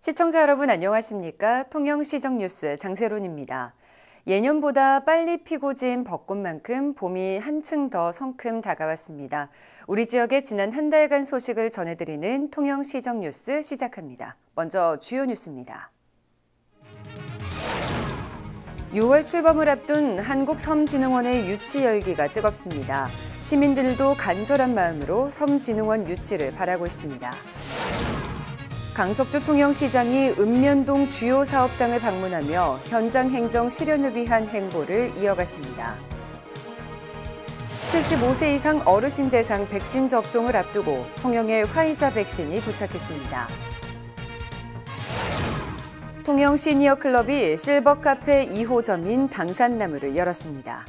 시청자 여러분 안녕하십니까? 통영시정뉴스 장세론입니다. 예년보다 빨리 피고 진 벚꽃만큼 봄이 한층 더 성큼 다가왔습니다. 우리 지역의 지난 한 달간 소식을 전해드리는 통영시정뉴스 시작합니다. 먼저 주요 뉴스입니다. 6월 출범을 앞둔 한국섬진흥원의 유치 열기가 뜨겁습니다. 시민들도 간절한 마음으로 섬진흥원 유치를 바라고 있습니다. 강석주 통영시장이 읍면동 주요 사업장을 방문하며 현장 행정 실현을 위한 행보를 이어갔습니다. 75세 이상 어르신 대상 백신 접종을 앞두고 통영에 화이자 백신이 도착했습니다. 통영 시니어 클럽이 실버 카페 2호점인 당산나무를 열었습니다.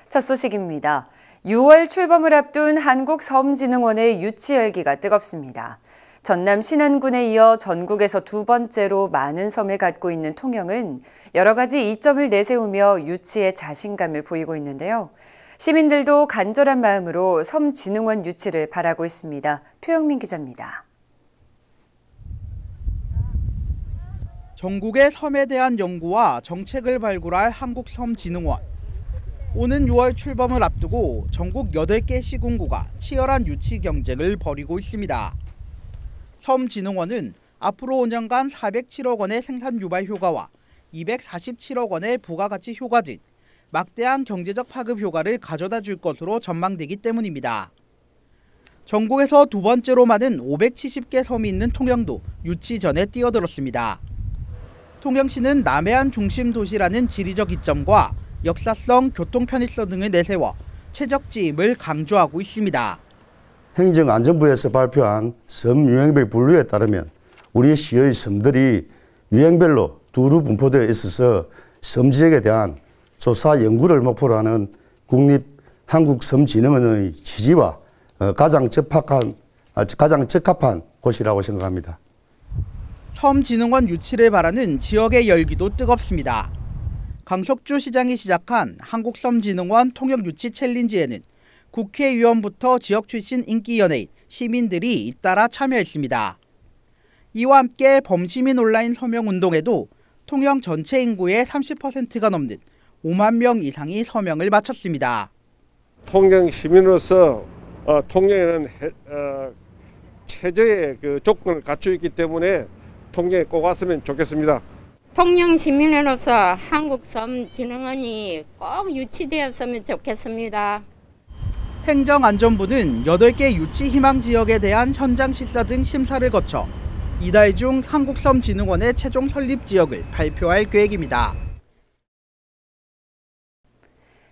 첫 소식입니다. 6월 출범을 앞둔 한국섬진흥원의 유치 열기가 뜨겁습니다. 전남 신안군에 이어 전국에서 두 번째로 많은 섬을 갖고 있는 통영은 여러 가지 이점을 내세우며 유치에 자신감을 보이고 있는데요. 시민들도 간절한 마음으로 섬진흥원 유치를 바라고 있습니다. 표영민 기자입니다. 전국의 섬에 대한 연구와 정책을 발굴할 한국섬진흥원. 오는 6월 출범을 앞두고 전국 8개 시군구가 치열한 유치 경쟁을 벌이고 있습니다. 섬진흥원은 앞으로 5년간 407억 원의 생산 유발 효과와 247억 원의 부가가치 효과진, 막대한 경제적 파급 효과를 가져다 줄 것으로 전망되기 때문입니다. 전국에서 두 번째로 많은 570개 섬이 있는 통영도 유치 전에 뛰어들었습니다. 통영시는 남해안 중심 도시라는 지리적 이점과 역사성, 교통 편의성 등을 내세워 최적지임을 강조하고 있습니다. 행정안전부에서 발표한 섬 유형별 분류에 따르면 우리 시의 섬들이 유형별로 두루 분포되어 있어서 섬 지역에 대한 조사 연구를 목표로 하는 국립한국섬진흥원의 지지와 가장 적합한 곳이라고 생각합니다. 섬진흥원 유치를 바라는 지역의 열기도 뜨겁습니다. 강석주 시장이 시작한 한국섬진흥원 통영유치 챌린지에는 국회의원부터 지역 출신 인기 연예인, 시민들이 잇따라 참여했습니다. 이와 함께 범시민 온라인 서명운동에도 통영 전체 인구의 30%가 넘는 5만 명 이상이 서명을 마쳤습니다. 통영 시민으로서 통영에는 최저의 조건을 갖추고 있기 때문에 통영에 꼭 왔으면 좋겠습니다. 통영 시민으로서 한국섬진흥원이 꼭 유치되었으면 좋겠습니다. 행정안전부는 8개 유치 희망 지역에 대한 현장 실사 등 심사를 거쳐 이달 중 한국섬진흥원의 최종 설립 지역을 발표할 계획입니다.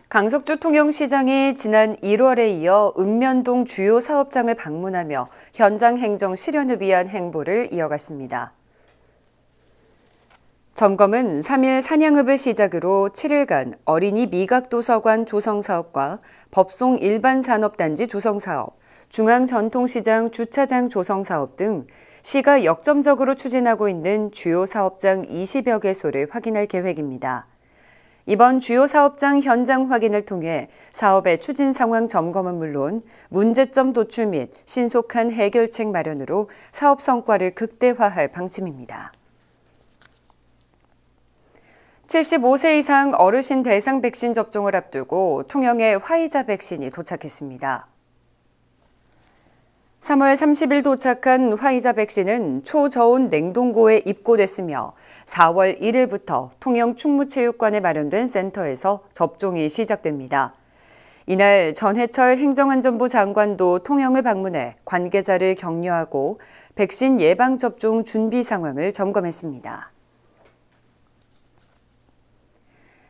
강석주 통영시장이 지난 1월에 이어 읍면동 주요 사업장을 방문하며 현장 행정 실현을 위한 행보를 이어갔습니다. 점검은 3일 산양읍을 시작으로 7일간 어린이 미각도서관 조성사업과 법송 일반산업단지 조성사업, 중앙전통시장 주차장 조성사업 등 시가 역점적으로 추진하고 있는 주요 사업장 20여 개소를 확인할 계획입니다. 이번 주요 사업장 현장 확인을 통해 사업의 추진 상황 점검은 물론 문제점 도출 및 신속한 해결책 마련으로 사업 성과를 극대화할 방침입니다. 75세 이상 어르신 대상 백신 접종을 앞두고 통영에 화이자 백신이 도착했습니다. 3월 30일 도착한 화이자 백신은 초저온 냉동고에 입고됐으며 4월 1일부터 통영 충무체육관에 마련된 센터에서 접종이 시작됩니다. 이날 전해철 행정안전부 장관도 통영을 방문해 관계자를 격려하고 백신 예방접종 준비 상황을 점검했습니다.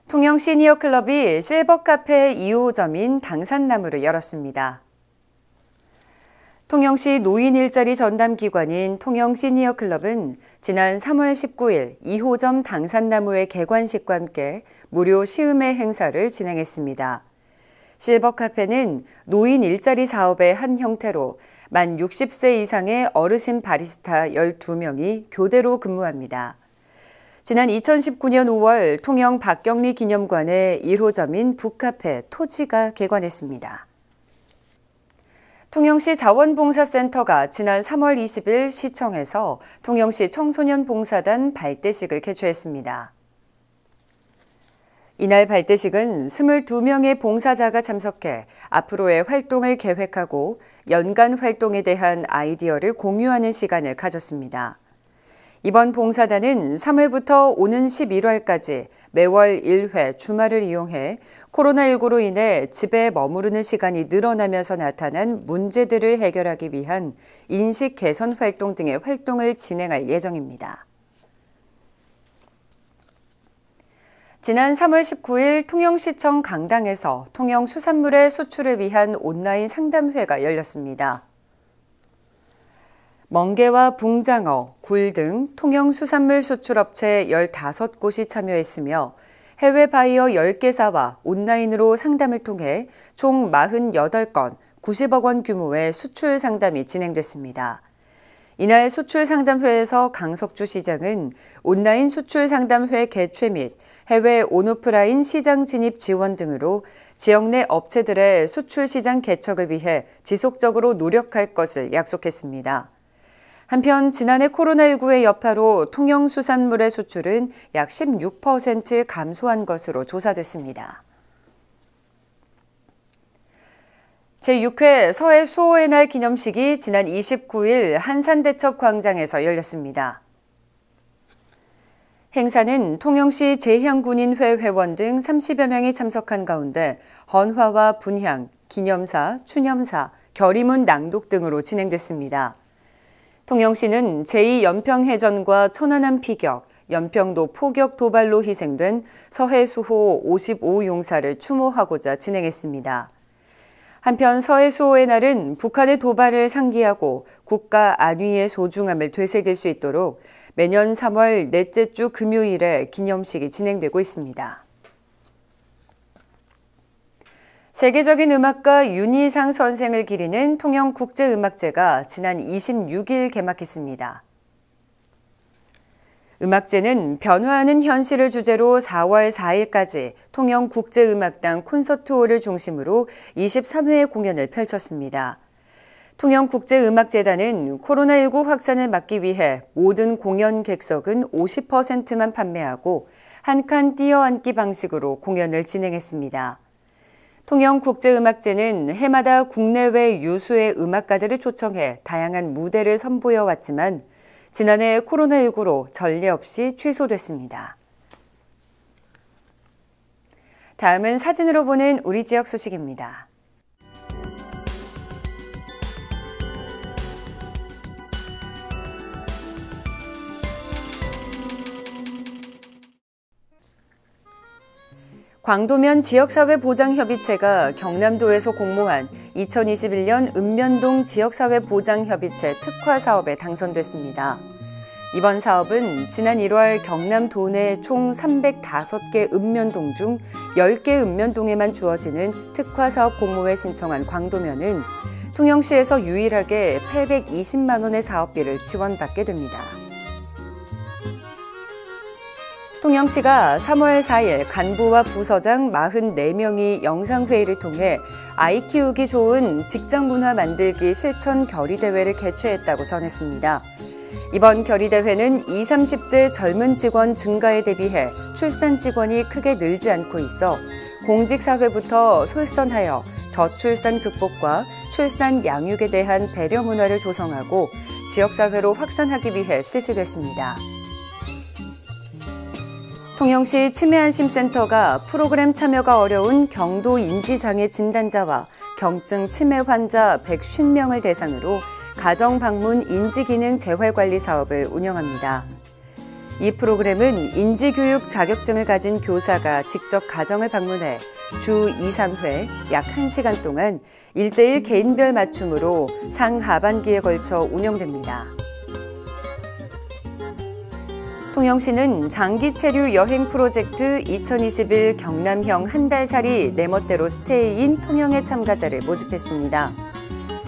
통영 시니어 클럽이 실버 카페 2호점인 당산나무를 열었습니다. 통영시 노인 일자리 전담 기관인 통영 시니어 클럽은 지난 3월 19일 2호점 당산나무의 개관식과 함께 무료 시음회 행사를 진행했습니다. 실버 카페는 노인 일자리 사업의 한 형태로 만 60세 이상의 어르신 바리스타 12명이 교대로 근무합니다. 지난 2019년 5월 통영 박경리 기념관의 1호점인 북카페 토지가 개관했습니다. 통영시 자원봉사센터가 지난 3월 20일 시청에서 통영시 청소년봉사단 발대식을 개최했습니다. 이날 발대식은 22명의 봉사자가 참석해 앞으로의 활동을 계획하고 연간 활동에 대한 아이디어를 공유하는 시간을 가졌습니다. 이번 봉사단은 3월부터 오는 11월까지 매월 1회 주말을 이용해 코로나19로 인해 집에 머무르는 시간이 늘어나면서 나타난 문제들을 해결하기 위한 인식 개선 활동 등의 활동을 진행할 예정입니다. 지난 3월 19일 통영시청 강당에서 통영 수산물의 수출을 위한 온라인 상담회가 열렸습니다. 멍게와 붕장어, 굴 등 통영 수산물 수출업체 15곳이 참여했으며 해외 바이어 10개사와 온라인으로 상담을 통해 총 48건, 90억 원 규모의 수출 상담이 진행됐습니다. 이날 수출 상담회에서 강석주 시장은 온라인 수출 상담회 개최 및 해외 온오프라인 시장 진입 지원 등으로 지역 내 업체들의 수출 시장 개척을 위해 지속적으로 노력할 것을 약속했습니다. 한편 지난해 코로나19의 여파로 통영 수산물의 수출은 약 16% 감소한 것으로 조사됐습니다. 제6회 서해 수호의 날 기념식이 지난 29일 한산대첩광장에서 열렸습니다. 행사는 통영시 제향군인회 회원 등 30여 명이 참석한 가운데 헌화와 분향, 기념사, 추념사, 결의문 낭독 등으로 진행됐습니다. 통영시는 제2연평해전과 천안함 피격, 연평도 포격 도발로 희생된 서해 수호 55용사를 추모하고자 진행했습니다. 한편 서해 수호의 날은 북한의 도발을 상기하고 국가 안위의 소중함을 되새길 수 있도록 매년 3월 넷째 주 금요일에 기념식이 진행되고 있습니다. 세계적인 음악가 윤희상 선생을 기리는 통영국제음악제가 지난 26일 개막했습니다. 음악제는 변화하는 현실을 주제로 4월 4일까지 통영국제음악당 콘서트홀을 중심으로 23회 공연을 펼쳤습니다. 통영국제음악재단은 코로나19 확산을 막기 위해 모든 공연 객석은 50%만 판매하고 한 칸 띄어앉기 방식으로 공연을 진행했습니다. 통영국제음악제는 해마다 국내외 유수의 음악가들을 초청해 다양한 무대를 선보여 왔지만 지난해 코로나19로 전례 없이 취소됐습니다. 다음은 사진으로 보는 우리 지역 소식입니다. 광도면 지역사회보장협의체가 경남도에서 공모한 2021년 읍면동 지역사회보장협의체 특화 사업에 당선됐습니다. 이번 사업은 지난 1월 경남 도내 총 305개 읍면동 중 10개 읍면동에만 주어지는 특화 사업 공모에 신청한 광도면은 통영시에서 유일하게 820만 원의 사업비를 지원받게 됩니다. 통영시가 3월 4일 간부와 부서장 44명이 영상회의를 통해 아이 키우기 좋은 직장 문화 만들기 실천 결의대회를 개최했다고 전했습니다. 이번 결의대회는 20, 30대 젊은 직원 증가에 대비해 출산 직원이 크게 늘지 않고 있어 공직사회부터 솔선하여 저출산 극복과 출산 양육에 대한 배려 문화를 조성하고 지역사회로 확산하기 위해 실시됐습니다. 통영시 치매안심센터가 프로그램 참여가 어려운 경도 인지장애 진단자와 경증 치매 환자 150명을 대상으로 가정방문 인지기능 재활관리 사업을 운영합니다. 이 프로그램은 인지교육 자격증을 가진 교사가 직접 가정을 방문해 주 2, 3회 약 1시간 동안 1:1 개인별 맞춤으로 상하반기에 걸쳐 운영됩니다. 통영시는 장기체류 여행 프로젝트 2021 경남형 한 달살이 내 멋대로 스테이인 통영의 참가자를 모집했습니다.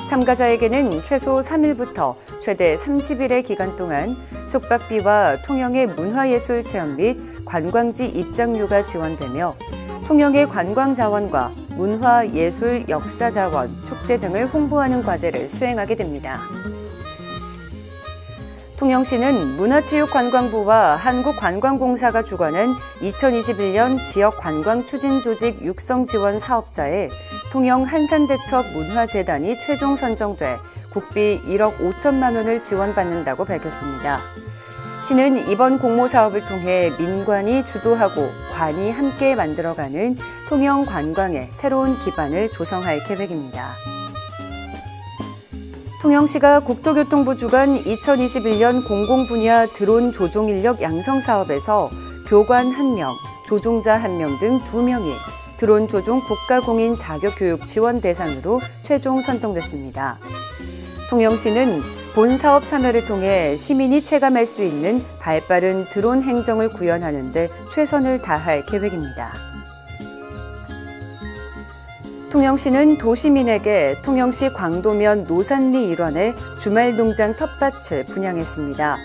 참가자에게는 최소 3일부터 최대 30일의 기간 동안 숙박비와 통영의 문화예술 체험 및 관광지 입장료가 지원되며 통영의 관광자원과 문화, 예술, 역사 자원, 축제 등을 홍보하는 과제를 수행하게 됩니다. 통영시는 문화체육관광부와 한국관광공사가 주관한 2021년 지역관광추진조직 육성지원 사업자에 통영 한산대첩 문화재단이 최종 선정돼 국비 1억 5천만 원을 지원받는다고 밝혔습니다. 시는 이번 공모 사업을 통해 민관이 주도하고 관이 함께 만들어가는 통영 관광의 새로운 기반을 조성할 계획입니다. 통영시가 국토교통부 주관 2021년 공공분야 드론 조종 인력 양성 사업에서 교관 1명, 조종자 1명 등 2명이 드론 조종 국가공인 자격교육 지원 대상으로 최종 선정됐습니다. 통영시는 본 사업 참여를 통해 시민이 체감할 수 있는 발빠른 드론 행정을 구현하는 데 최선을 다할 계획입니다. 통영시는 도시민에게 통영시 광도면 노산리 일원에 주말 농장 텃밭을 분양했습니다.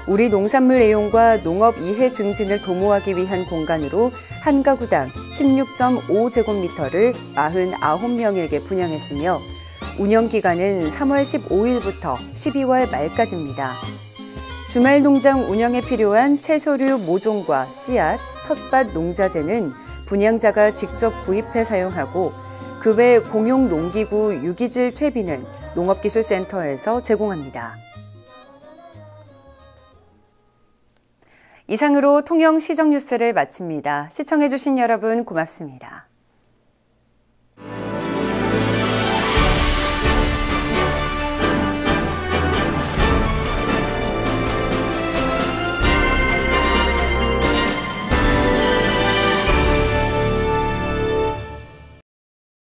우리 농산물 애용과 농업 이해 증진을 도모하기 위한 공간으로 한 가구당 16.5제곱미터를 49명에게 분양했으며 운영 기간은 3월 15일부터 12월 말까지입니다. 주말 농장 운영에 필요한 채소류 모종과 씨앗, 텃밭 농자재는 분양자가 직접 구입해 사용하고 그 외 공용 농기구 유기질 퇴비는 농업기술센터에서 제공합니다. 이상으로 통영 시정 뉴스를 마칩니다. 시청해주신 여러분 고맙습니다.